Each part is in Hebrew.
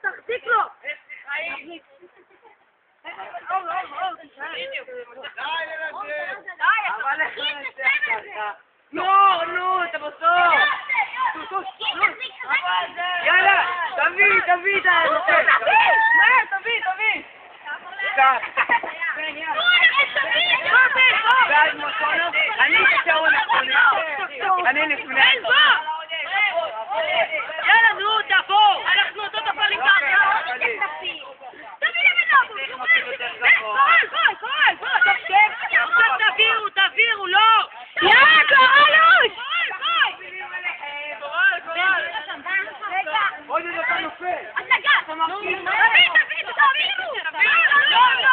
תחזיק לו! נו, אתה בסוף! יאללה, תביא! תביא! אני תשארו נכונים. אני לפני. יאללה, נו, תבוא! אנחנו אותו דבר לקרקע! תביא למנו! עכשיו תעבירו, לא! יאללה, קורלוש! עוד איזה אתה נופל! השגה! תביאו!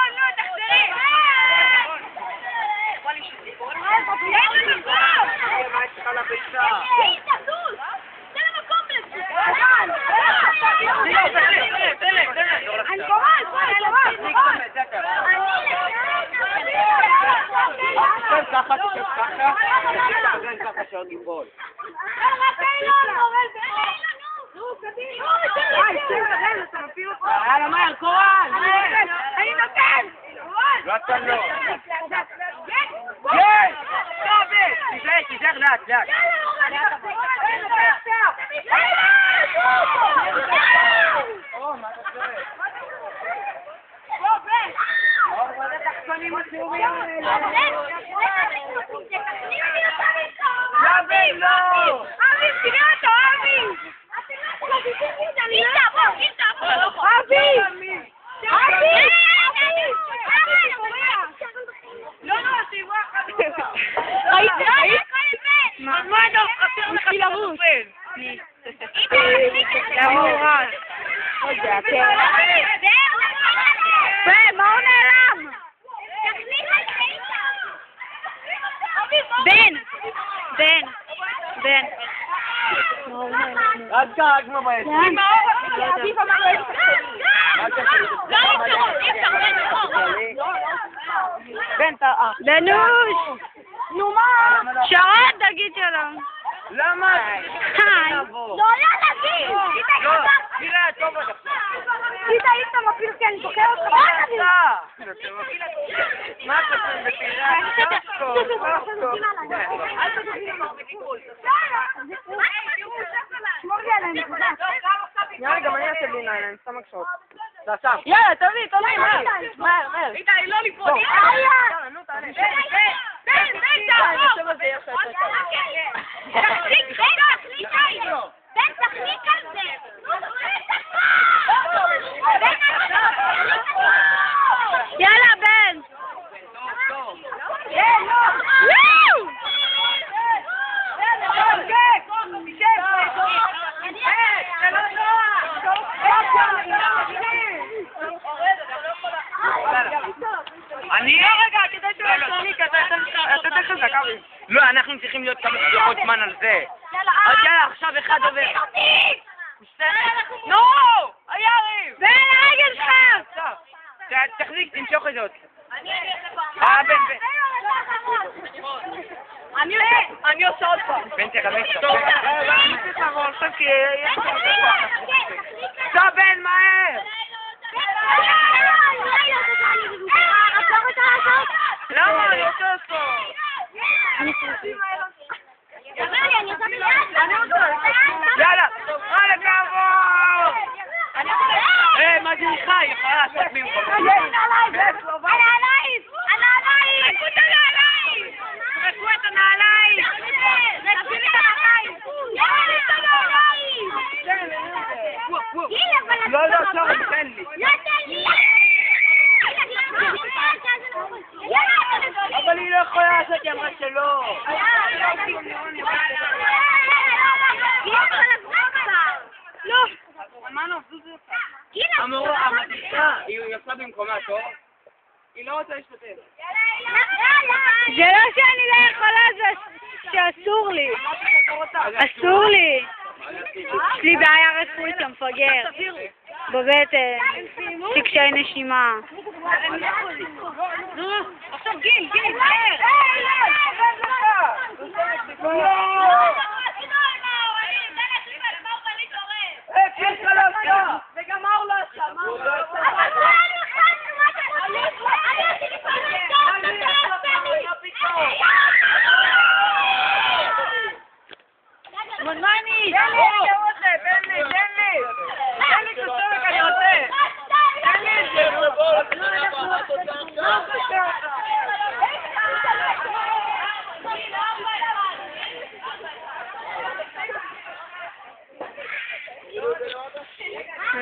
לא, תחזרי! ככה שעוד גיבול. יאללה, מהר, קורל! אני נותן! לא אתה לא. יש! תיזהר לאט. מה אתה צועק? אבל התחתונים הציורים האלה. אבי, לא! אבי, תראה אותו, אבי! בן. רק ככה, כמו בעצם. עדיף אמר לו איזה בנוש! נו מה? שרון, תגיד שלום. למה? היי. לא, תגיד! תראה, טוב עוד עכשיו. תראה, אם אתה מפיל כן, תוקע אותך. מה אתה עושה בפירה? שמור לי עליהם נקודה. יאללה, גם אני אעשה בינה עליהם, סתם הקשות. יאללה, תביא, מהר. איתה, לא ליפול. יאללה, נו, תעלה. בן, תחליק על זה. יאללה, בן. אני? רגע, כדי שלא אתה תחזק, אבי. לא, אנחנו צריכים להיות כמה שעות זמן על זה. אז יאללה, עכשיו אחד עובר. נו! היריב! בן, הרגל שלך! תחזיק, תמשוך את זאת. בן. אני עושה עוד פעם. בן, תחמש. טוב, אני צריך לעבור עכשיו כי יש פה... טוב, בן, מהר! למה? אני רוצה לעשות. יאללה, על הכבוד! מה זה איכה? היא יכולה לעשות ממך. על הנעליים! תרקו את הנעליים! נשאיר את הנעליים! לא, שורן, תן לי. אבל היא לא יכולה לעשות, היא אמרה שלא. לא. מה נעשו זה? המורה, המדריכה, היא עושה במקומה, טוב? היא לא רוצה להשתתף. זה לא שאני לא יכולה, זה שאסור לי. אסור לי. יש לי בעיה רפואית, המפגר. בבטן. תקשי נשימה. עכשיו גיל, מהר!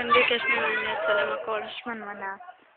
ביקש ממני לצלם הכל. שמנמנה.